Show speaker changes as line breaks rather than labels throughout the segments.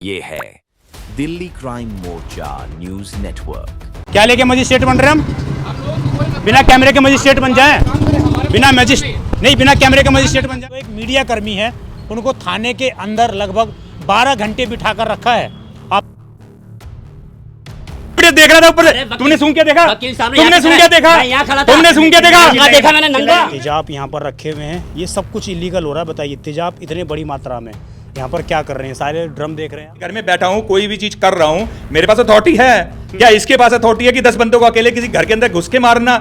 ये है दिल्ली क्राइम मोर्चा news network.
क्या लेके मजिस्ट्रेट बन रहे हम? बिना कैमरे के मजिस्ट्रेट बन जाएं? बिना कैमरे के मजिस्ट्रेट बन जाए। एक मीडिया कर्मी है, उनको थाने के अंदर लगभग 12 घंटे बिठा कर रखा है। आप देख रहा था ऊपर, तुमने सूंघ के देखा? तुमने सूंघ के देखा? तुमने सूंघ के देखा? मैंने नंगा। तेजाब यहाँ पर रखे हुए हैं, ये सब कुछ इलीगल हो रहा है। बताइए, तेजाब इतने बड़ी मात्रा में यहाँ पर क्या कर रहे हैं? सारे ड्रम देख रहे हैं।
घर में बैठा हूँ, कोई भी चीज कर रहा हूँ, मेरे पास अथॉरिटी है क्या? इसके पास अथॉरिटी है कि 10 बंदों को अकेले किसी घर के अंदर घुस के मारना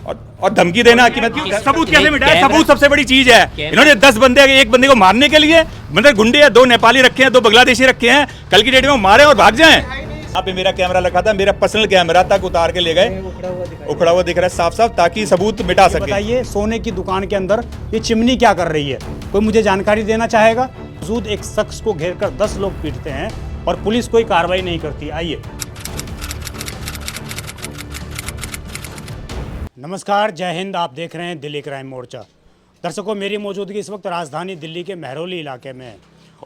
और धमकी देना कि मैं सबूत कैसे मिटाए? सबूत सबसे बड़ी चीज है। इन्होंने 10 बंदे, एक बंदे को मारने के लिए मतलब गुंडे हैं, 2 नेपाली रखे हैं, 2 बांग्लादेशी रखे हैं, कल की डेट में मारे और भाग जाएं। यहाँ पे मेरा कैमरा रखा था, मेरा पर्सनल कैमरा तक उतार के ले गए, उखड़ा हुआ दिख रहा है साफ साफ, ताकि सबूत मिटा सके।
बताइए, सोने की दुकान के अंदर ये चिमनी क्या कर रही है? कोई मुझे जानकारी देना चाहेगा? मौजूद एक शख्स को घेरकर 10 लोग पीटते हैं और पुलिस कोई कार्रवाई नहीं करती। आइए। नमस्कार, जय हिंद। आप देख रहे हैं दिल्ली क्राइम मोर्चा। दर्शकों, मेरी मौजूदगी इस वक्त राजधानी दिल्ली के महरौली इलाके में है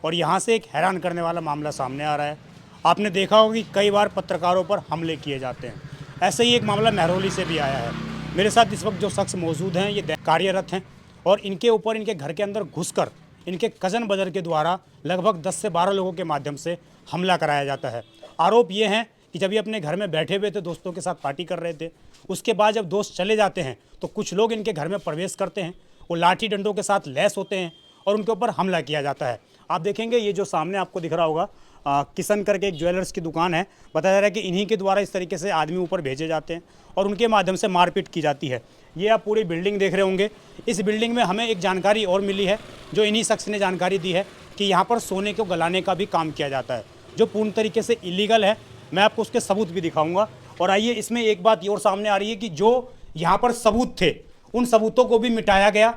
और यहाँ से एक हैरान करने वाला मामला सामने आ रहा है। आपने देखा होगा कि कई बार पत्रकारों पर हमले किए जाते हैं। ऐसे ही एक मामला महरौली से भी आया है। मेरे साथ इस वक्त जो शख्स मौजूद हैं, ये कार्यरत हैं और इनके ऊपर, इनके घर के अंदर घुसकर इनके कज़न ब्रदर के द्वारा लगभग 10 से 12 लोगों के माध्यम से हमला कराया जाता है। आरोप ये हैं कि जब ये अपने घर में बैठे हुए थे, दोस्तों के साथ पार्टी कर रहे थे, उसके बाद जब दोस्त चले जाते हैं तो कुछ लोग इनके घर में प्रवेश करते हैं, वो लाठी डंडों के साथ लैस होते हैं और उनके ऊपर हमला किया जाता है। आप देखेंगे, ये जो सामने आपको दिख रहा होगा, किशन करके एक ज्वेलर्स की दुकान है। बताया जा रहा है कि इन्हीं के द्वारा इस तरीके से आदमी ऊपर भेजे जाते हैं और उनके माध्यम से मारपीट की जाती है। ये आप पूरी बिल्डिंग देख रहे होंगे। इस बिल्डिंग में हमें एक जानकारी और मिली है, जो इन्हीं शख्स ने जानकारी दी है कि यहाँ पर सोने को गलाने का भी काम किया जाता है, जो पूर्ण तरीके से इलीगल है। मैं आपको उसके सबूत भी दिखाऊंगा। और आइए, इसमें एक बात ये और सामने आ रही है कि जो यहाँ पर सबूत थे, उन सबूतों को भी मिटाया गया।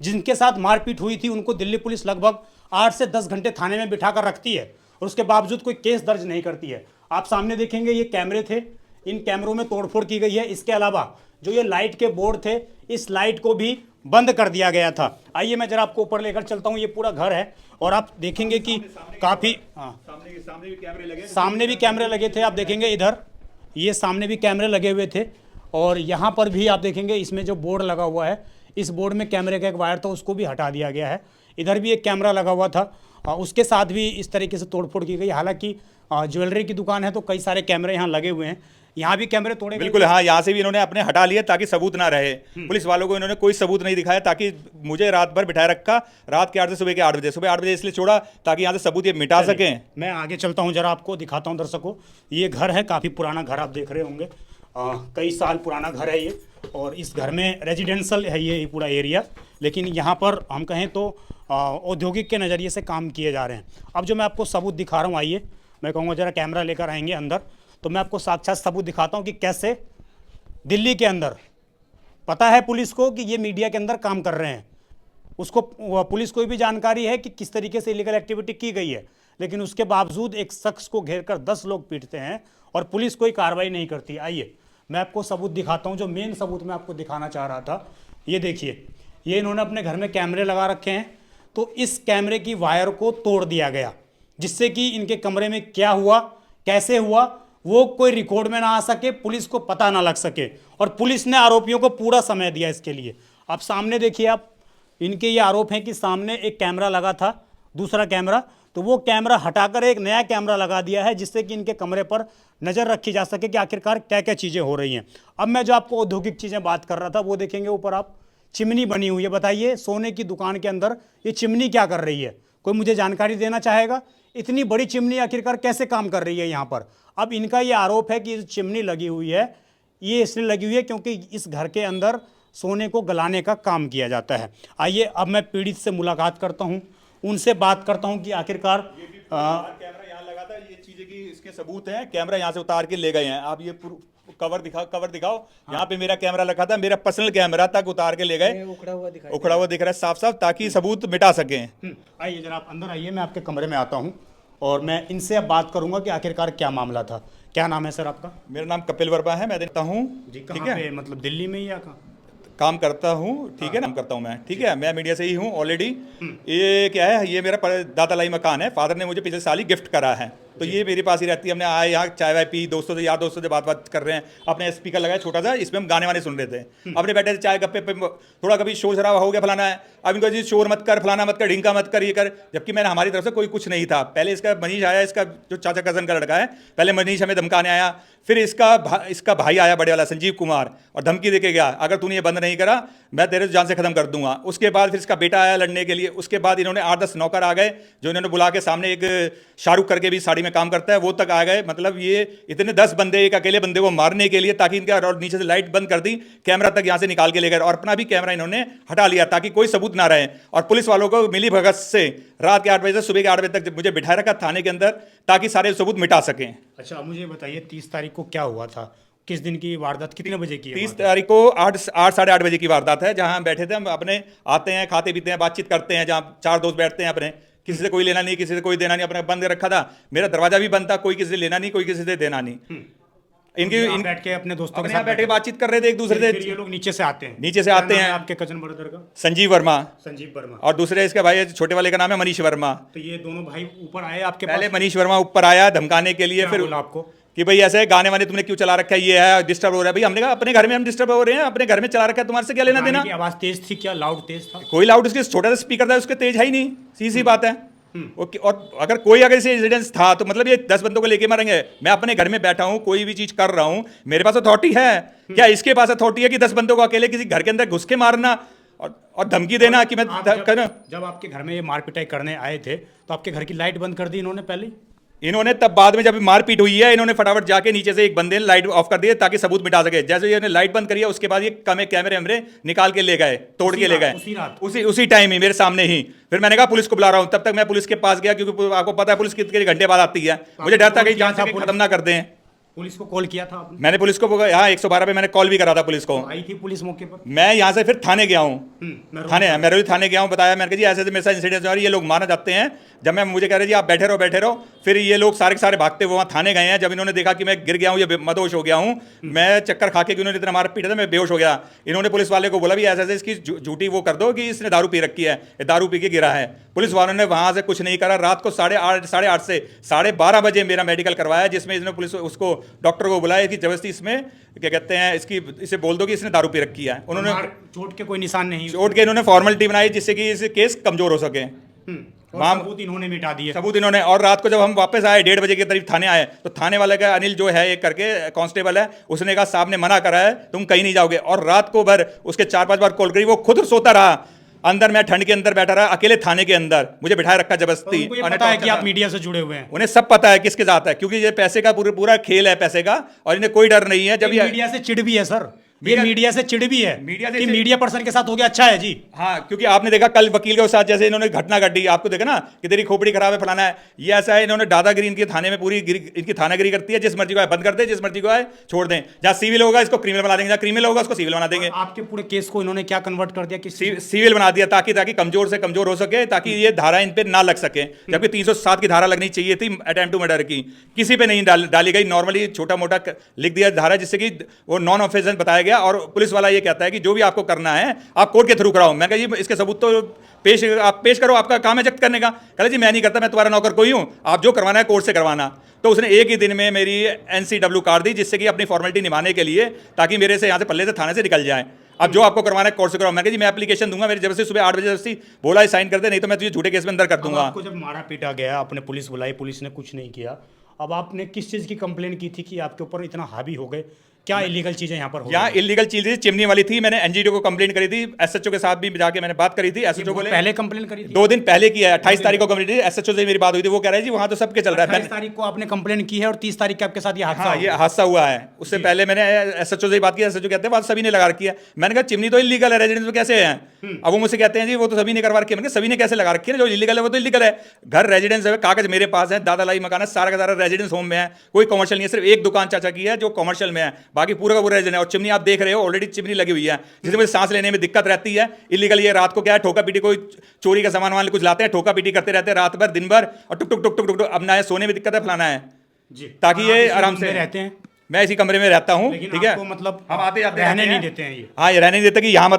जिनके साथ मारपीट हुई थी, उनको दिल्ली पुलिस लगभग 8 से 10 घंटे थाने में बिठा कर रखती है और उसके बावजूद कोई केस दर्ज नहीं करती है। आप सामने देखेंगे, ये कैमरे थे, इन कैमरों में तोड़फोड़ की गई है। इसके अलावा जो ये लाइट के बोर्ड थे, इस लाइट को भी बंद कर दिया गया था। आइए, मैं जरा आपको ऊपर लेकर चलता हूँ। ये पूरा घर है और आप देखेंगे कि काफ़ी सामने भी कैमरे लगे थे। आप देखेंगे इधर, ये सामने भी कैमरे लगे हुए थे और यहाँ पर भी आप देखेंगे, इसमें जो बोर्ड लगा हुआ है, इस बोर्ड में कैमरे का एक वायर था, उसको भी हटा दिया गया है। इधर भी एक कैमरा लगा हुआ था, उसके साथ भी इस तरीके से तोड़फोड़ की गई। हालांकि ज्वेलरी की दुकान है तो कई सारे कैमरे यहाँ लगे हुए हैं। यहाँ भी कैमरे तोड़े
बिल्कुल, हाँ, यहाँ से भी इन्होंने अपने हटा लिए ताकि सबूत ना रहे। पुलिस वालों को इन्होंने कोई सबूत नहीं दिखाया, ताकि मुझे रात भर बिठाए रखा, रात के 8 से सुबह के 8 बजे। सुबह 8 बजे इसलिए छोड़ा ताकि यहाँ से सबूत ये मिटा सकें।
मैं आगे चलता हूँ, जरा आपको दिखाता हूँ। दर्शकों, ये घर है, काफ़ी पुराना घर आप देख रहे होंगे, कई साल पुराना घर है ये। और इस घर में रेजिडेंशियल है ये पूरा एरिया, लेकिन यहाँ पर हम कहें तो औद्योगिक के नज़रिए से काम किए जा रहे हैं। अब जो मैं आपको सबूत दिखा रहा हूँ, आइए, मैं कहूँगा जरा कैमरा लेकर आएंगे अंदर, तो मैं आपको साक्षात सबूत दिखाता हूँ कि कैसे दिल्ली के अंदर पता है पुलिस को कि ये मीडिया के अंदर काम कर रहे हैं। उसको पुलिस को भी जानकारी है कि किस तरीके से इलीगल एक्टिविटी की गई है, लेकिन उसके बावजूद एक शख्स को घेरकर 10 लोग पीटते हैं और पुलिस कोई कार्रवाई नहीं करती। आइए, मैं आपको सबूत दिखाता हूँ। जो मेन सबूत मैं आपको दिखाना चाह रहा था, ये देखिए, ये इन्होंने अपने घर में कैमरे लगा रखे हैं, तो इस कैमरे की वायर को तोड़ दिया गया, जिससे कि इनके कमरे में क्या हुआ, कैसे हुआ, वो कोई रिकॉर्ड में ना आ सके, पुलिस को पता ना लग सके। और पुलिस ने आरोपियों को पूरा समय दिया इसके लिए। आप सामने देखिए, आप इनके ये आरोप हैं कि सामने एक कैमरा लगा था, दूसरा कैमरा, तो वो कैमरा हटाकर एक नया कैमरा लगा दिया है, जिससे कि इनके कमरे पर नज़र रखी जा सके कि आखिरकार क्या क्या चीज़ें हो रही हैं। अब मैं जो आपको औद्योगिक चीज़ें बात कर रहा था, वो देखेंगे ऊपर आप, चिमनी बनी हुई है। बताइए, सोने की दुकान के अंदर ये चिमनी क्या कर रही है? कोई मुझे जानकारी देना चाहेगा? इतनी बड़ी चिमनी आखिरकार कैसे काम कर रही है यहाँ पर? अब इनका ये आरोप है कि ये चिमनी लगी हुई है, ये इसलिए लगी हुई है क्योंकि इस घर के अंदर सोने को गलाने का काम किया जाता है। आइए, अब मैं पीड़ित से मुलाकात करता हूँ, उनसे बात करता हूँ कि आखिरकार
कैमरा यहाँ लगा था, ये चीजें की इसके सबूत हैं। कैमरा यहाँ से उतार के ले गए हैं। आप ये कवर दिखाओ। यहाँ पे मेरा कैमरा रखा था, मेरा पर्सनल कैमरा तक उतार के ले गए, उखड़ा हुआ दिख रहा है साफ साफ, ताकि सबूत मिटा सकें।
आइए जरा आप अंदर आइए, मैं आपके कमरे में आता हूँ और मैं इनसे अब बात करूंगा कि आखिरकार क्या मामला था। क्या नाम है सर आपका?
मेरा नाम कपिल वर्मा है, मैं देता हूँ।
ठीक है, मतलब दिल्ली में ही या कहाँ?
काम करता हूँ, ठीक है, काम करता हूँ मैं, ठीक है, मैं मीडिया से ही हूँ ऑलरेडी। ये क्या है, ये मेरा दादालाई मकान है, फादर ने मुझे पिछले साल ही गिफ्ट करा है, तो ये मेरे पास ही रहती है। हमने आए यहाँ चाय वाय पी, दोस्तों से, यार दोस्तों से बात कर रहे हैं, अपने स्पीकर लगाया छोटा सा, इसमें हम गाने वाने सुन रहे थे, अपने बैठे थे चाय गप्पे पे, थोड़ा कभी शोर शराबा हो गया, फलाना है, अब इनको जी शोर मत कर, फलाना मत कर, ढिंका मत कर, ये कर, जबकि मैंने हमारी तरफ से कोई कुछ नहीं था। पहले इसका मनीष आया, इसका जो चाचा कजन का लड़का है, पहले मनीष हमें धमकाने आया, फिर इसका भाई आया बड़े वाला संजीव कुमार, और धमकी देके गया, अगर तूने ये बंद नहीं करा मैं तेरे जान से खत्म कर दूंगा। उसके बाद फिर इसका बेटा आया लड़ने के लिए, उसके बाद इन्होंने 8-10 नौकर आ गए, जो इन्होंने बुला के सामने, एक शाहरुख करके भी साड़ी में काम करता है, वो तक आ गए। मतलब ये इतने 10 बंदे एक अकेले बंदे को मारने के लिए, ताकि इनका, और नीचे से लाइट बंद कर दी, कैमरा तक यहाँ से निकाल के ले गए, और अपना भी कैमरा इन्होंने हटा लिया ताकि कोई सबूत ना रहे। और पुलिस वालों को मिली भगत से रात के 8 बजे से सुबह के 8 बजे तक मुझे बिठाए रखा थाने के अंदर, ताकि सारे सबूत मिटा सकें।
अच्छा, मुझे बताइए 30 तारीख को क्या हुआ था, किस दिन की वारदात, कितने बजे की?
30 तारीख को 8-8:30 बजे की वारदात है, जहां हम बैठे थे, हम अपने आते हैं, खाते पीते हैं, बातचीत करते हैं, जहां 4 दोस्त बैठते हैं अपने, किसी से कोई लेना नहीं, किसी से कोई देना नहीं, अपने बंद रखा था, मेरा दरवाजा भी बंद था, कोई किसी से लेना नहीं, कोई किसी से देना नहीं।
इन बैठ के अपने दोस्तों के साथ
बैठ के बातचीत कर रहे थे एक दूसरे से।
ये लोग नीचे से आते हैं,
नीचे से आते हैं।
आपके कजन ब्रदर का?
संजीव वर्मा।
संजीव वर्मा।
और दूसरे इसका भाई छोटे वाले का नाम है मनीष वर्मा।
तो ये दोनों भाई ऊपर आए आपके पास?
पहले मनीष वर्मा ऊपर आया धमकाने के लिए, फिर
आपको
कि भाई ऐसे गाने वाने तुमने क्यों चला रखा है, ये है, डिस्टर्ब हो रहा है। भाई हमने कहा अपने घर में हम डिस्टर्ब हो रहे हैं, अपने घर में चला रखा है, तुम्हारे से क्या लेना देना?
आवाज तेज थी क्या, लाउड तेज था?
कोई लाउड, उसके छोटा सा स्पीकर था, उसके तेज है ही नहीं, सीधी बात है। और अगर कोई अगर इसे इंसिडेंस था तो मतलब ये 10 बंदों को लेके मारेंगे। मैं अपने घर में बैठा हूं, कोई भी चीज कर रहा हूं, मेरे पास अथॉरिटी है। क्या इसके पास अथॉरिटी है कि 10 बंदों को अकेले किसी घर के अंदर घुस के मारना और धमकी देना कि मैं
जब आपके घर में ये मार पिटाई करने आए थे तो आपके घर की लाइट बंद कर दी इन्होंने पहले?
इन्होंने तब बाद में जब मारपीट हुई है, इन्होंने फटाफट जाके नीचे से एक बंदे ने लाइट ऑफ कर दिए ताकि सबूत मिटा सके। जैसे इन्होंने लाइट बंद करी है, उसके बाद ये कैमरे निकाल के ले गए, तोड़ के ले गए उसी टाइम ही मेरे सामने ही। फिर मैंने कहा पुलिस को बुला रहा हूं, तब तक मैं पुलिस के पास गया, क्योंकि आपको पता है पुलिस कितने घंटे बाद आती है, मुझे डर था कि जान से खत्म ना कर दें।
पुलिस को कॉल किया था आपने?
मैंने पुलिस को यहाँ 112 पे मैंने कॉल भी करा था पुलिस को।
आई थी पुलिस मौके पर? मैं
यहाँ से फिर थाने गया हूँ, थाने गया हूँ, बताया मैंने कहा जी ऐसे मेरे साथ इंसिडेंट हो रही है, ये लोग मारना चाहते हैं। जब मैं मुझे कह रहे जी आप बैठे रहो, फिर ये लोग सारे के सारे भागते हुए वहाँ थाने गए हैं। जब इन्होंने देखा कि मैं गिर गया हूँ, ये मदहोश हो गया हूँ, मैं चक्कर खा के, उन्होंने इतना मार पीटा था, मैं बेहोश हो गया। इन्होंने पुलिस वाले को बोला भी ऐसे इसकी झूठी वो कर दो कि इसने दारू पी रखी है, ये दारू पी के गिरा है। पुलिस वालों ने वहाँ से कुछ नहीं करा। रात को 8:30 से 12:30 बजे मेरा मेडिकल करवाया, जिसमें इसने पुलिस उसको डॉक्टर को बुलाया कि जबरदस्ती इसमें क्या कहते हैं, इसे बोल दो कि इसने दारू पी रखी है। उन्होंने
चोट के कोई निशान नहीं,
चोट के इन्होंने फॉर्मेलिटी बनाई जिससे कि इस केस कमजोर हो सके।
सबूत इन्होंने मिटा दिए,
सबूत इन्होंने। और रात को जब हम वापस आए 1:30 बजे के करीब थाने आए, तो थाने वाले का अनिल जो है एक करके कांस्टेबल है, उसने कहा साहब ने मना करा है, तुम कहीं नहीं जाओगे। और रात को भर उसके 4-5 बार कॉल करी, वो खुद सोता रहा अंदर, मैं ठंड के अंदर बैठा रहा अकेले थाने के अंदर, मुझे बिठाए रखा जबरदस्ती।
तो पता है कि आप मीडिया से जुड़े हुए हैं?
उन्हें सब पता है किसके साथ है, क्योंकि ये पैसे का पूरा खेल है पैसे का, और इन्हें कोई डर नहीं है। जब ये
मीडिया से चिढ़ भी है सर, ये मीडिया से चिढ़ भी है कि मीडिया पर्सन के साथ हो गया, अच्छा है जी।
हाँ, क्योंकि आपने देखा कल वकील के साथ जैसे इन्होंने घटना घटी, आपको देखा ना कि तेरी खोपड़ी खराब है, फलाना है, ये ऐसा है। इन्होंने दादागिरी इनके थाने में पूरी इनकी थानागिरी करती है, जिस मर्जी को आए बंद कर दे, जिस मर्जी को आए छोड़ दें। जहाँ सिविल होगा इसको क्रिमिनल बना देंगे, जहाँ क्रिमिनल होगा उसको सिविल बना देंगे।
आपके पूरे केस को इन्होंने क्या कन्वर्ट कर दिया कि
सिविल बना दिया, ताकि कमजोर से कमजोर हो सके, ताकि ये धारा इन पे ना लग सके। जबकि 307 की धारा लगनी चाहिए थी अटेम्प्ट टू मर्डर की, किसी पे नहीं डाली गई। नॉर्मली छोटा मोटा लिख दिया धारा, जिससे कि वो नॉन ऑफेंस बताया गया। और पुलिस वाला ये कहता है कि जो भी आपको करना है आप कोर्ट के थ्रू कराओ। मैं कहा जी इसके सबूत तो आप पेश करो, आपका काम है जब्त करने का। कहला जी मैं नहीं करता, मैं तुम्हारा नौकर कोई हूं, आप जो करवाना है कोर्ट से करवाना। तो उसने एक ही दिन में मेरी NCW काट दी, जिससे कि अपनी फॉर्मेलिटी निभाने के लिए, ताकि मेरे से यहाँ से पल्ले से थाने से निकल जाए। अब जो आपको करवाना है कोर्ट से कराओ। मैं कहा जी मैं एप्लीकेशन दूंगा, मेरी जबरदस्ती सुबह 8 बजे जबरदस्ती बोला है साइन कर दे, नहीं तो मैं तुझे झूठे केस में अंदर कर दूंगा।
आपको जब मारा पीटा गया, आपने पुलिस बुलाई, पुलिस ने कुछ नहीं किया, अब आपने किस चीज़ की कंप्लेन की थी कि आपके ऊपर इतना हावी हो गए? क्या इलीगल चीजें यहाँ पर हो?
यहाँ इलीगल चीजें चिमनी वाली थी। मैंने NGO को कंप्लेंट करी थी, SHO के साथ भी जाके मैंने बात करी थी। SHO बोले
पहले कंप्लेन करी थी,
2 दिन पहले की है, 28 तारीख को कंप्लेंट थी। SHO से मेरी बात हुई थी, वो कह रहे जी वहाँ तो सबके चल रहा है।
28 तारीख को आपने कंप्लेन की है और 30 तारीख के आपके साथ ये हादसा
ये हादसा हुआ है। उससे पहले मैंने SHO से बात की, SHO कहते हैं बात सभी ने लगा रखी है। मैंने कहा चिमनी तो इलीगल है, रेजिडेंस में कैसे है? अब वो मुझसे कहते हैं जी वो तो सभी ने करवा रखी है। मैंने सभी ने कैसे लगा रखी है? जो इलीगल है वो तो इलीगल है। घर रेजिडेंस है, कागज मेरे पास है, दादालाई मकान है, सारा का सारा रेजिडेंस होम में है, कोई कमर्शियल नहीं है। सिर्फ एक दुकान चाचा की है जो कमर्शियल में है, बाकी पूरा का पूरा रेजिडेंस। और चिमनी आप देख रहे हो ऑलरेडी चिमनी लगी हुई है, जिसमें मुझे सांस लेने में दिक्कत रहती है। इलीगल ये रात को क्या है, ठोका पीटी, कोई चोरी का सामान वाले कुछ लाते हैं, ठोका पीटी करते रहते हैं रात भर दिन भर, और टुक टुक टुक टुक टुक। अब ना है सोने में दिक्कत है, फलाना है जी, ताकि ये आराम से
रहते हैं।
मैं इसी कमरे में रहता हूँ,
लेकिन
ठीक है।
आपको मतलब
हम आते जाते
रहने
रहते
नहीं
हैं।
देते हैं ये।
हाँ, ये रहने नहीं देते कि यहाँ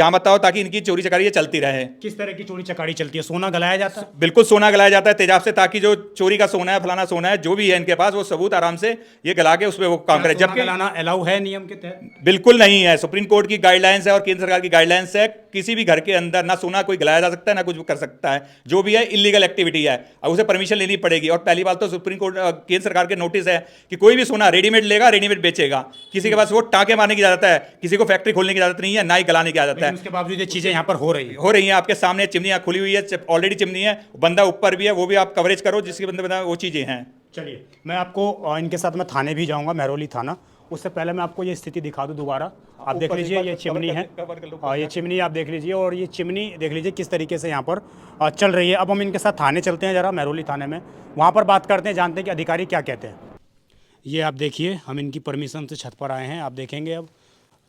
मत आओ ताकि इनकी चोरी चकारी ये चलती रहे।
किस तरह की चोरी चकारी चलती है? सोना गलाया जाता है?
बिल्कुल सोना गलाया जाता है तेजाब से, ताकि जो चोरी का सोना है, फलाना सोना है, जो भी है इनके पास, वो सबूत आराम से ये गला के उसमें वो काम करे।
सोना
जबकि
गलाना अलाउ है नियम के तहत?
बिल्कुल नहीं है। सुप्रीम कोर्ट की गाइडलाइंस है और केंद्र सरकार की गाइडलाइंस है, किसी भी घर के अंदर ना सोना कोई गलाया जा सकता है, ना कुछ कर सकता है। जो भी है इलीगल एक्टिविटी है, अब उसे परमिशन लेनी पड़ेगी। और पहली बात तो सुप्रीम कोर्ट केंद्र सरकार के नोटिस है कि कोई भी सोना रेडीमेड लेगा, रेडीमेड बेचेगा। किसी के पास वो टाँके मारने की इजाजत है, किसी को फैक्ट्री खोलने की इजाजत नहीं है, ना ही गलाने की इजाजत है।
उसके बावजूद ये चीजें यहाँ पर हो रही है।
हो रही है आपके सामने, चिमनियाँ खुली हुई है, ऑलरेडी चिमनी है, बंदा ऊपर भी है, वो भी आप कवरेज करो जिसके बंदा वो चीज़ें हैं।
चलिए, मैं आपको इनके साथ मैं थाने भी जाऊंगा, महरौली थाना। उससे पहले मैं आपको ये स्थिति दिखा दूं दोबारा। आप देख लीजिए, ये चिमनी है, ये चिमनी आप देख लीजिए, और ये चिमनी देख लीजिए किस तरीके से यहाँ पर चल रही है। अब हम इनके साथ थाने चलते हैं ज़रा, महरौली थाने में, वहाँ पर बात करते हैं, जानते हैं कि अधिकारी क्या कहते हैं। ये आप देखिए, हम इनकी परमिशन से छत पर आए हैं। आप देखेंगे अब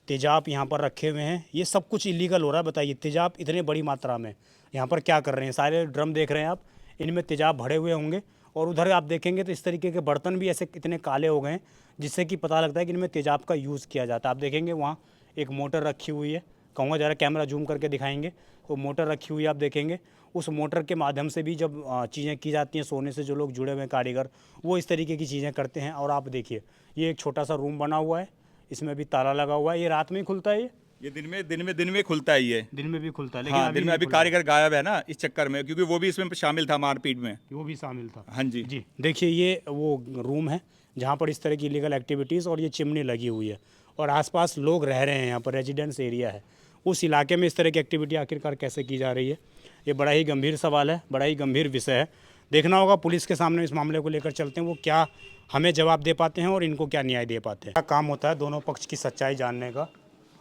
तेजाब यहाँ पर रखे हुए हैं, ये सब कुछ इलीगल हो रहा है। बताइए, तेजाब इतने बड़ी मात्रा में यहाँ पर क्या कर रहे हैं? सारे ड्रम देख रहे हैं आप, इनमें तेजाब भरे हुए होंगे। और उधर आप देखेंगे तो इस तरीके के बर्तन भी ऐसे इतने काले हो गए हैं, जिससे कि पता लगता है कि इनमें तेजाब का यूज़ किया जाता है। आप देखेंगे वहाँ एक मोटर रखी हुई है, कहूँगा ज़रा कैमरा जूम करके दिखाएंगे, तो मोटर रखी हुई है आप देखेंगे। उस मोटर के माध्यम से भी जब चीज़ें की जाती हैं, सोने से जो लोग जुड़े हुए हैं कारीगर, वो इस तरीके की चीज़ें करते हैं। और आप देखिए, ये एक छोटा सा रूम बना हुआ है, इसमें भी ताला लगा हुआ है। ये रात में ही खुलता है?
ये दिन में खुलता है, ये
दिन में भी खुलता है, लेकिन
हाँ, दिन में अभी कारीगर गायब है ना इस चक्कर में, क्योंकि वो भी इसमें शामिल था, मारपीट में
वो भी शामिल था।
हाँ जी
जी, देखिए ये वो रूम है जहाँ पर इस तरह की इलीगल एक्टिविटीज़ और ये चिमनी लगी हुई है, और आसपास लोग रह रहे हैं, यहाँ पर रेजिडेंस एरिया है। उस इलाके में इस तरह की एक्टिविटी आखिरकार कैसे की जा रही है, ये बड़ा ही गंभीर सवाल है, बड़ा ही गंभीर विषय है। देखना होगा, पुलिस के सामने इस मामले को लेकर चलते हैं, वो क्या हमें जवाब दे पाते हैं और इनको क्या न्याय दे पाते हैं। क्या काम होता है दोनों पक्ष की सच्चाई जानने का,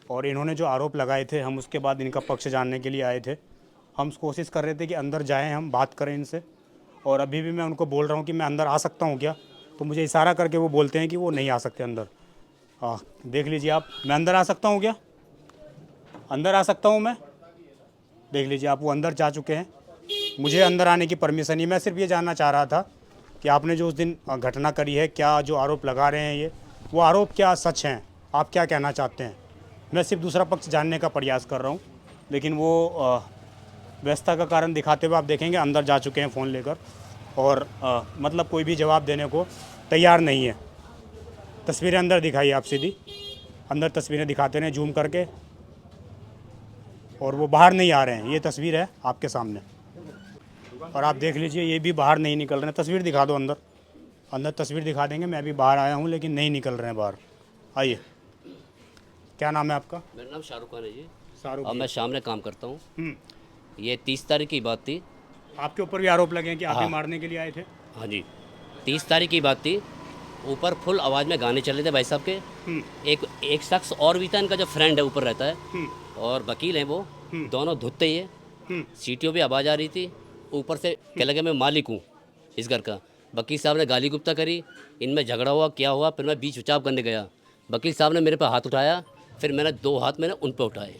और इन्होंने जो आरोप लगाए थे, हम उसके बाद इनका पक्ष जानने के लिए आए थे। हम कोशिश कर रहे थे कि अंदर जाएं, हम बात करें इनसे, और अभी भी मैं उनको बोल रहा हूं कि मैं अंदर आ सकता हूं क्या, तो मुझे इशारा करके वो बोलते हैं कि वो नहीं आ सकते अंदर। देख लीजिए आप, मैं अंदर आ सकता हूं क्या? अंदर आ सकता हूं मैं? देख लीजिए आप, वो अंदर जा चुके हैं, मुझे अंदर आने की परमिशन नहीं। मैं सिर्फ ये जानना चाह रहा था कि आपने जो उस दिन घटना करी है, क्या जो आरोप लगा रहे हैं ये, वो आरोप क्या सच हैं? आप क्या कहना चाहते हैं? मैं सिर्फ दूसरा पक्ष जानने का प्रयास कर रहा हूँ, लेकिन वो व्यवस्था का कारण दिखाते हुए आप देखेंगे अंदर जा चुके हैं फ़ोन लेकर, और मतलब कोई भी जवाब देने को तैयार नहीं है। तस्वीरें अंदर दिखाइए आप, सीधी अंदर तस्वीरें दिखाते रहें जूम करके, और वो बाहर नहीं आ रहे हैं। ये तस्वीर है आपके सामने, और आप देख लीजिए ये भी बाहर नहीं निकल रहे हैं। तस्वीर दिखा दो अंदर, अंदर तस्वीर दिखा देंगे। मैं भी बाहर आया हूँ, लेकिन नहीं निकल रहे हैं बाहर। आइए, क्या नाम है आपका?
मेरा नाम शाहरुख खान है जी।
शाहरुख।
अब मैं शाम में काम करता हूँ। ये 30 तारीख की बात थी।
आपके ऊपर भी आरोप लगे हैं कि आप ही मारने के लिए आए थे?
हाँ जी, 30 तारीख की बात थी। ऊपर फुल आवाज़ में गाने चल रहे थे भाई साहब के। एक शख्स और भी था, इनका जो फ्रेंड है ऊपर रहता है, और वकील है वो, दोनों धुतते ही है। सीटियों पे आवाज़ आ रही थी। ऊपर से कह लगे मैं मालिक हूँ इस घर का। वकील साहब ने गाली गुप्ता करी, इनमें झगड़ा हुआ, क्या हुआ, फिर मैं बीच बचाव करने गया। वकील साहब ने मेरे पे हाथ उठाया, फिर मैंने 2 हाथ मैंने उन पे उठाए।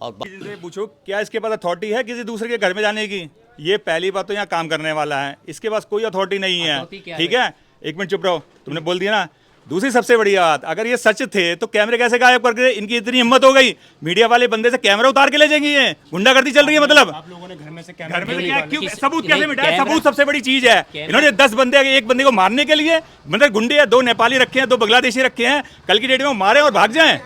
और
से पूछो क्या इसके पास अथॉरिटी है किसी दूसरे के घर में जाने की? ये पहली बात तो यहाँ काम करने वाला है, इसके पास कोई अथॉरिटी नहीं है, ठीक है? एक मिनट चुप रहो, तुमने बोल दिया ना। दूसरी सबसे बड़ी बात, अगर ये सच थे तो कैमरे कैसे गायब करके? इनकी इतनी हिम्मत हो गई, मीडिया वाले बंदे से कैमरा उतार के ले जाएंगे? ये गुंडागर्दी चल रही है मतलब।
आप लोगों ने घर में से
घर में
क्या-
क्यों
किस-
सबूत कैसे
नहीं,
मिटाए?
कैमरा-
सबूत सबसे बड़ी चीज है। इन्होंने 10 बंदे, एक बंदे को मारने के लिए, मतलब गुंडे है, 2 नेपाली रखे हैं, 2 बांग्लादेशी रखे हैं, कल की डेट में वो मारे और भाग जाएं।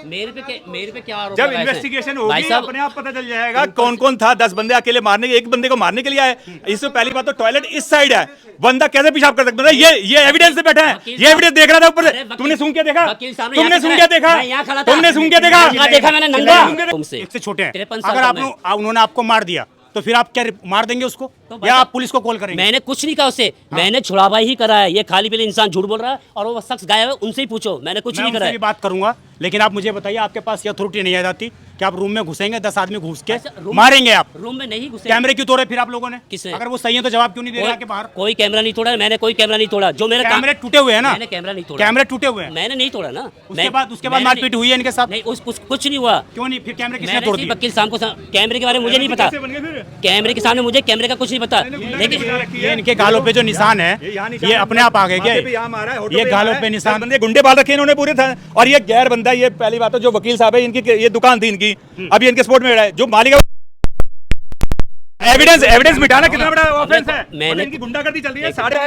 मेरे पे क्या आरोप
जब
लगा है
इन्वेस्टिगेशन
भाई
होगी
साहब?
अपने आप पता चल जाएगा कौन कौन था। 10 बंदे अकेले मारने के, एक बंदे को मारने के लिए आए। इससे पहली बात तो टॉयलेट इस साइड है, बंदा कैसे पेशाब कर सकता है? ये एविडेंस से बैठा है, ये एविडेंस देख रहा था ऊपर से। तुमने सूंघ के देखा? तुमने सूंघ के देखा? तुमने सूंघ के देखा?
देखा मैंने नंगा तुमसे।
एक से छोटे हैं।
53 साल
अगर
का
आप
मैं।
उन्होंने आपको मार दिया तो फिर आप क्या मार देंगे उसको, या आप पुलिस को कॉल करेंगे?
मैंने कुछ नहीं कहा उससे, मैंने छुड़ावाई ही करा है। ये खाली पीले इंसान झूठ बोल रहा है, और वो शख्स गायब है, उनसे ही पूछो, मैंने कुछ
मैं
नहीं करा
उनसे
है।
भी बात करूंगा, लेकिन आप मुझे बताइए, आपके पास ये अथॉरिटी नहीं आ जाती क्या आप रूम में घुसेंगे 10 आदमी घुस के
अच्छा,
मारेंगे आप?
रूम में नहीं घुसे।
कैमरे क्यों तोड़े फिर आप लोगों ने?
किसने?
अगर वो सही है तो जवाब क्यों नहीं दे रहे आके बाहर?
कोई कैमरा नहीं तोड़ा, मैंने कोई कैमरा नहीं तोड़ा। जो मेरे
कैमरे टूटे हुए हैं ना?
मैंने कैमरा नहीं तोड़ा।
कैमरे टूटे हुए हैं।
मैंने नहीं तोड़ा ना।
उसके बाद मारपीट हुई है इनके साथ?
नहीं, कुछ नहीं हुआ।
क्यों नहीं? फिर कैमरे किसने
मैंने
तोड़
सिर्फ
दिए?
वकील साहब को कैमरे के बारे में मुझे नहीं पता। कैमरे के सामने मुझे कैमरे का कुछ नहीं पता। लेकिन
ये इनके गालों पे जो निशान है ये अपने आप आ गए क्या? ये गालों पे निशान,
बंदे गुंडे बाल रखे इन्होंने पूरे था। और ये गैर बंदा, ये पहली बात तो जो वकील साहब है इनकी ये दुकान थी इनकी, अभी इनके स्पोर्ट में है जो मालिक है। एविडेंस मिटाना कितना बड़ा ऑफेंस है।
मैंने
इनकी गुंडागर्दी चल रही है साढ़े।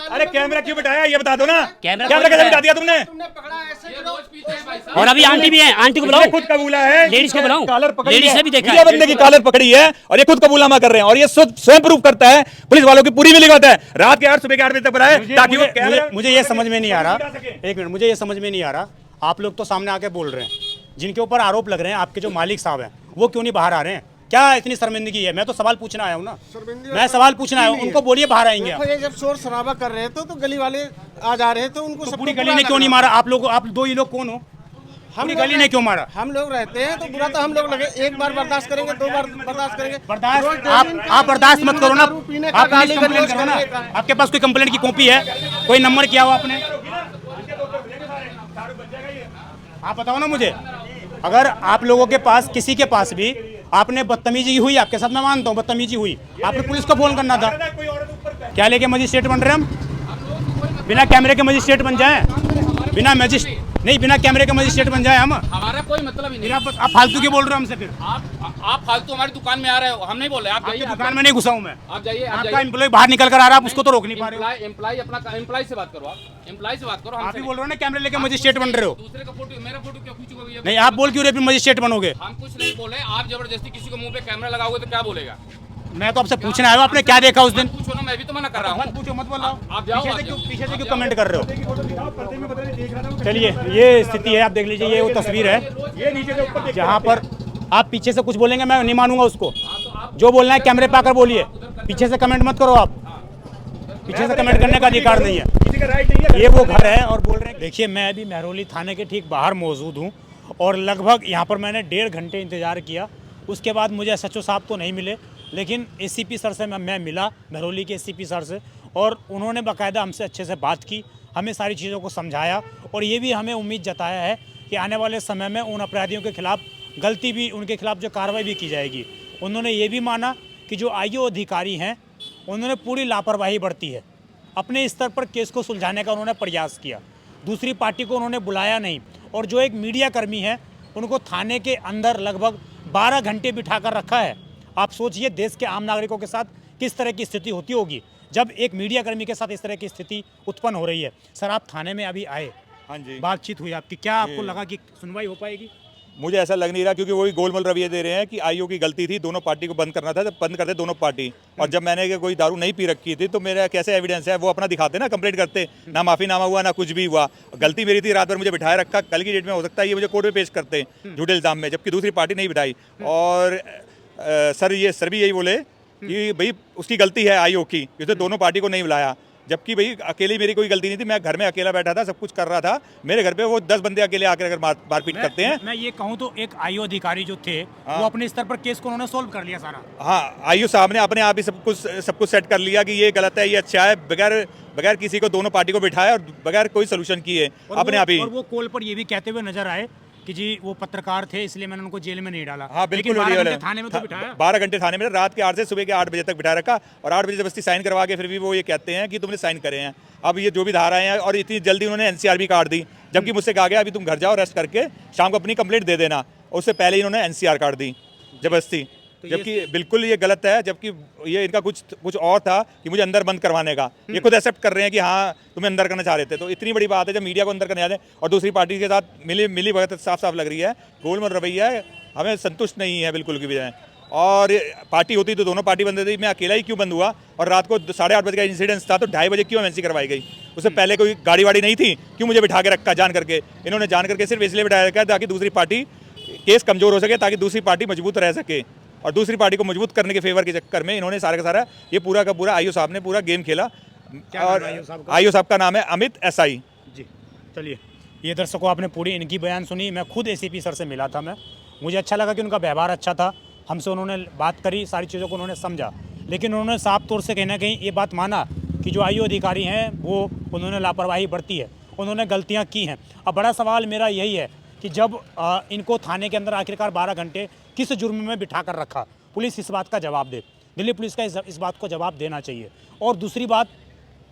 अरे कैमरा क्यों बिठाया ये बता दो ना।
कैमरा
कैसे बिठा दिया तुमने?
और अभी आंटी भी है, आंटी को बुलाओ,
खुद कबूला है,
लेडीज को बुलाओ,
कॉलर पकड़ी
लेडीज
है।
ने भी देखा
मीडिया बंदे की कॉलर पकड़ी है और ये खुद कबूलामा कर रहे हैं और ये स्वयं प्रूफ करता है पुलिस वालों की पूरी मिलीभगत है। रात के 8 सुबह के 8 बजे तक बुलाए ताकि वो
मुझे ये समझ में नहीं आ रहा, एक मिनट, मुझे ये समझ में नहीं आ रहा, आप लोग तो सामने आके बोल रहे हैं, जिनके ऊपर आरोप लग रहे हैं आपके जो मालिक साहब हैं वो क्यों नहीं बाहर आ रहे हैं? क्या इतनी शर्मिंदगी है? मैं तो सवाल पूछना आया हूँ ना, मैं सवाल पूछना आया हूँ, उनको बोलिए बाहर आएंगे आप।
ये जब शोर शराबा कर रहे थे तो गली वाले आ जा रहे थे, उनको
तो पूरी गली ने क्यों नहीं मारा? आप लोग, आप दो ही लोग कौन हो? पूरी गली ने क्यों मारा?
हम लोग रहते हैं तो बुरा तो हम लोग लगे, एक बार बर्दाश्त करेंगे, 2 बार बर्दाश्त करेंगे।
बर्दाश्त आप बर्दाश्त मत करो ना, आप पुलिस कंप्लेंट करो ना। आपके पास कोई कंप्लेंट की कॉपी है? कोई नंबर किया हुआ आपने? आप बताओ ना मुझे। अगर आप लोगों के पास, किसी के पास भी आपने बदतमीजी हुई आपके साथ, मैं मानता हूँ बदतमीजी हुई, आपने पुलिस को फोन करना था। क्या लेके मजिस्ट्रेट बन रहे हम? बिना कैमरे के मजिस्ट्रेट बन जाए? बिना कैमरे के मजिस्ट्रेट बन जाए हम?
हमारा कोई मतलब ही नहीं।
आप फालतू क्यों बोल रहे हो हमसे? फिर
आप फालतू हमारी दुकान में आ रहे हो, हम नहीं बोल रहे। आप जाइए,
दुकान में नहीं घुसा हूँ मैं।
आप जाइए,
आपका एम्प्लॉय बाहर निकल कर आ रहा है, आप उसको तो रोक नहीं पा रहे हो।
एम्प्लॉय से बात करो, आप एम्प्लॉय से बात करो।
आप ही बोल रहे हो ना कैमरे लेके मजिस्ट्रेट बन रहे हो।
दूसरे का फोटो, मेरा फोटो क्यों खींचोगे भैया?
नहीं, आप बोल क्यों रहे फिर मजिस्ट्रेट बनोगे?
हम कुछ नहीं बोले, आप जबरदस्ती किसी को मुंह पे कैमरा लगाओगे तो क्या बोलेगा?
मैं तो आपसे पूछने आया हूँ, आपने क्या देखा उस दिन?
पूछो ना, मैं भी तो मना कर रहा हूँ।
पूछो मत बोलो।
आप जाओ,
पीछे से क्यों कमेंट कर रहे हो? चलिए, ये स्थिति है, आप देख लीजिए, ये वो तस्वीर है जहाँ पर आप पीछे से कुछ बोलेंगे मैं नहीं मानूंगा उसको। जो बोलना है कैमरे पे आकर बोलिए, पीछे से कमेंट मत करो। आप पीछे से कमेंट करने का अधिकार नहीं है। ये वो घर है और बोल रहे हैं। देखिए, मैं अभी महरौली थाने के ठीक बाहर मौजूद हूँ और लगभग यहाँ पर मैंने 1.5 घंटे इंतजार किया। उसके बाद मुझे एसएचओ साहब तो नहीं मिले, लेकिन एसीपी सर से मैं मिला, महरौली के एसीपी सर से, और उन्होंने बाकायदा हमसे अच्छे से बात की, हमें सारी चीज़ों को समझाया और ये भी हमें उम्मीद जताया है कि आने वाले समय में उन अपराधियों के खिलाफ गलती भी, उनके खिलाफ जो कार्रवाई भी की जाएगी। उन्होंने ये भी माना कि जो आईओ अधिकारी हैं उन्होंने पूरी लापरवाही बरती है, अपने स्तर पर केस को सुलझाने का उन्होंने प्रयास किया, दूसरी पार्टी को उन्होंने बुलाया नहीं, और जो एक मीडिया कर्मी है उनको थाने के अंदर लगभग 12 घंटे बिठा कर रखा है। आप सोचिए देश के आम नागरिकों के साथ किस तरह की स्थिति होती होगी जब एक मीडिया कर्मी के साथ इस तरह की स्थिति उत्पन्न हो रही है। सर, आप थाने में अभी आए,
हाँ जी,
बातचीत हुई आपकी, क्या आपको लगा कि सुनवाई हो पाएगी?
मुझे ऐसा लग नहीं रहा, क्योंकि वही गोलमोल रवैया दे रहे हैं कि आईओ की गलती थी, दोनों पार्टी को बंद करना था, जब बंद करते दोनों पार्टी। और जब मैंने कोई दारू नहीं पी रखी थी तो मेरा कैसे एविडेंस है? वो अपना दिखाते ना, कंप्लेंट करते, ना माफीनामा हुआ ना कुछ भी हुआ। गलती मेरी थी, रात भर मुझे बिठाए रखा, कल की डेट में हो सकता है ये मुझे कोर्ट में पेश करते झूठे इल्जाम में, जबकि दूसरी पार्टी नहीं बिठाई। और सर भी यही बोले कि भाई उसकी गलती है आईओ की, क्योंकि दोनों पार्टी को नहीं बुलाया, जबकि भाई अकेली मेरी कोई गलती नहीं थी। मैं घर में अकेला बैठा था, सब कुछ कर रहा था। मेरे घर पे वो 10 बंदे अकेले आकर अगर मारपीट करते हैं।
मैं ये कहूँ तो एक आईओ अधिकारी जो थे वो अपने स्तर पर केस को उन्होंने सोल्व कर लिया सारा।
हाँ, आईओ साहब ने अपने आप ही सब कुछ सेट कर लिया कि ये गलत है, ये अच्छा है, बगैर किसी को दोनों पार्टी को बिठाया और बगैर कोई सोल्यूशन किए अपने आप ही।
और वो कॉल पर ये भी कहते हुए नजर आए कि जी वो पत्रकार थे इसलिए मैंने उनको जेल में नहीं डाला।
हाँ, बिल्कुल।
12 घंटे थाने में तो बिठाया,
12 घंटे थाने में, रात के 8 से सुबह के 8 बजे तक बिठा रखा, और 8 बजे जबरदस्ती साइन करवा के फिर भी वो ये कहते हैं कि तुमने साइन करे हैं। अब ये जो भी धाराएं हैं, और इतनी जल्दी उन्होंने एनसीआर भी काट दी, जबकि मुझसे कहा गया अभी तुम घर जाओ, रेस्ट करके शाम को अपनी कंप्लेंट दे देना। उससे पहले ही इन्होंने एनसीआर काट दी जबरदस्ती, जबकि बिल्कुल ये गलत है। जबकि ये इनका कुछ और था कि मुझे अंदर बंद करवाने का, ये खुद एक्सेप्ट कर रहे हैं कि हाँ तुम्हें अंदर करना चाह रहे थे। तो इतनी बड़ी बात है जब मीडिया को अंदर करने जाते हैं और दूसरी पार्टी के साथ मिली भगत साफ लग रही है। गोलमाल रवैया है, हमें संतुष्ट नहीं है बिल्कुल की बजाय। और पार्टी होती तो दोनों पार्टी बंद थी, मैं अकेला ही क्यों बंद हुआ? और रात को 8:30 बजे का इंसिडेंस था तो 2:30 बजे क्यों एमएनसी करवाई गई? उससे पहले कोई गाड़ी वाड़ी नहीं थी, क्यों मुझे बिठा के रखा जान करके? इन्होंने जान करके सिर्फ इसलिए बिठाया रखा ताकि दूसरी पार्टी केस कमजोर हो सके, ताकि दूसरी पार्टी मजबूत रह सके। और दूसरी पार्टी को मजबूत करने के फेवर के चक्कर में इन्होंने सारा का सारा ये पूरा का पूरा आईओ साहब ने पूरा गेम खेला। और आईओ साहब का नाम है अमित SI
जी। चलिए, ये दर्शकों आपने पूरी इनकी बयान सुनी। मैं खुद एसीपी सर से मिला था मैं, मुझे अच्छा लगा कि उनका व्यवहार अच्छा था, हमसे उन्होंने बात करी, सारी चीज़ों को उन्होंने समझा, लेकिन उन्होंने साफ तौर से कहीं ना कहीं ये बात माना कि जो आयु अधिकारी हैं वो उन्होंने लापरवाही बरती है, उन्होंने गलतियाँ की हैं। अब बड़ा सवाल मेरा यही है कि जब इनको थाने के अंदर आखिरकार 12 घंटे किस जुर्म में बिठा कर रखा, पुलिस इस बात का जवाब दे, दिल्ली पुलिस का इस बात को जवाब देना चाहिए। और दूसरी बात,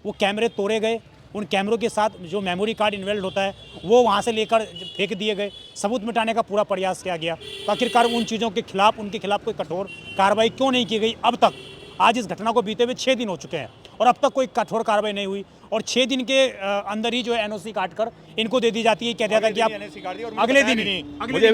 वो कैमरे तोड़े गए, उन कैमरों के साथ जो मेमोरी कार्ड इन्वेल्ड होता है वो वहाँ से लेकर फेंक दिए गए, सबूत मिटाने का पूरा प्रयास किया गया, तो आखिरकार उन चीज़ों के खिलाफ, उनके खिलाफ कोई कठोर कार्रवाई क्यों नहीं की गई अब तक? आज इस घटना को बीते हुए 6 दिन हो चुके हैं और अब तक कोई कठोर कार्रवाई नहीं हुई, और 6 दिन के अंदर ही जो है एनओसी काट कर इनको दे दी जाती है, कह दिया था कि आप अगले दिन ही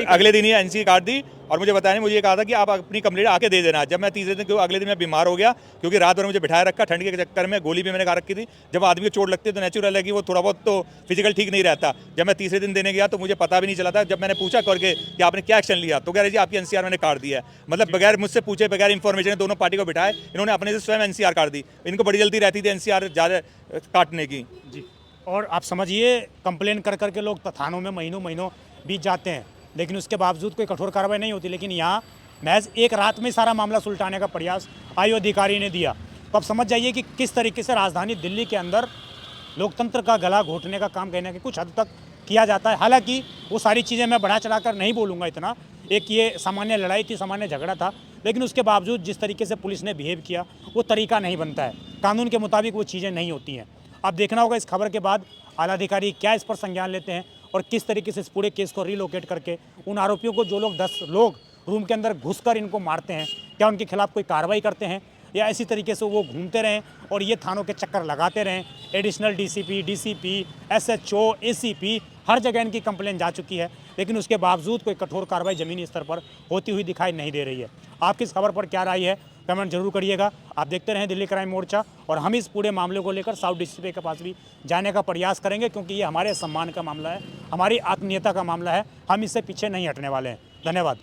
अगले दिन ही एनसी काट दी और मुझे बताया नहीं, मुझे कहा था कि आप अपनी कंप्लेंट आके दे देना। जब मैं तीसरे दिन, क्योंकि अगले दिन मैं बीमार हो गया, क्योंकि रात भर मुझे बिठाया रखा, ठंड के चक्कर में गोली भी मैंने खा रखी थी। जब आदमी को चोट लगती है तो नेचुरल है कि वो थोड़ा बहुत तो फिजिकल ठीक नहीं रहता। जब मैं तीसरे दिन देने गया तो मुझे पता भी नहीं चला था। जब मैंने पूछा करके कि आपने क्या एक्शन लिया, तो कह रहे जी आपकी एनसीआर मैंने काट दिया है। मतलब बगैर मुझसे पूछे, बगैर इन्फॉर्मेशन दोनों पार्टी को बिठाए, इन्होंने अपने से स्वयं एनसीआर काट दी। इनको बड़ी जल्दी रहती थी एनसीआर ज़्यादा काटने की।
जी, और आप समझिए कंप्लेन कर करके लोग थानों में महीनों बीत जाते हैं, लेकिन उसके बावजूद कोई कठोर कार्रवाई नहीं होती। लेकिन यहाँ महज एक रात में सारा मामला सुलटाने का प्रयास आयु अधिकारी ने दिया। तो अब समझ जाइए कि किस तरीके से राजधानी दिल्ली के अंदर लोकतंत्र का गला घोटने का काम कहने के कुछ हद तक किया जाता है। हालांकि वो सारी चीज़ें मैं बढ़ा चढ़ा कर नहीं बोलूँगा इतना, एक ये सामान्य लड़ाई थी, सामान्य झगड़ा था, लेकिन उसके बावजूद जिस तरीके से पुलिस ने बिहेव किया वो तरीका नहीं बनता है, कानून के मुताबिक वो चीज़ें नहीं होती हैं। अब देखना होगा इस खबर के बाद आला अधिकारी क्या इस पर संज्ञान लेते हैं और किस तरीके से इस पूरे केस को रिलोकेट करके उन आरोपियों को, जो लोग 10 लोग रूम के अंदर घुसकर इनको मारते हैं, क्या उनके खिलाफ कोई कार्रवाई करते हैं या इसी तरीके से वो घूमते रहें और ये थानों के चक्कर लगाते रहें। Additional DCP, DCP, SHO, ACP, हर जगह इनकी कंप्लेन जा चुकी है, लेकिन उसके बावजूद कोई कठोर कार्रवाई ज़मीनी स्तर पर होती हुई दिखाई नहीं दे रही है। आपकी इस खबर पर क्या राय है, कमेंट जरूर करिएगा। आप देखते रहें दिल्ली क्राइम मोर्चा, और हम इस पूरे मामले को लेकर साउथ डीसीपी के पास भी जाने का प्रयास करेंगे, क्योंकि ये हमारे सम्मान का मामला है, हमारी आत्मीयता का मामला है। हम इससे पीछे नहीं हटने वाले हैं। धन्यवाद।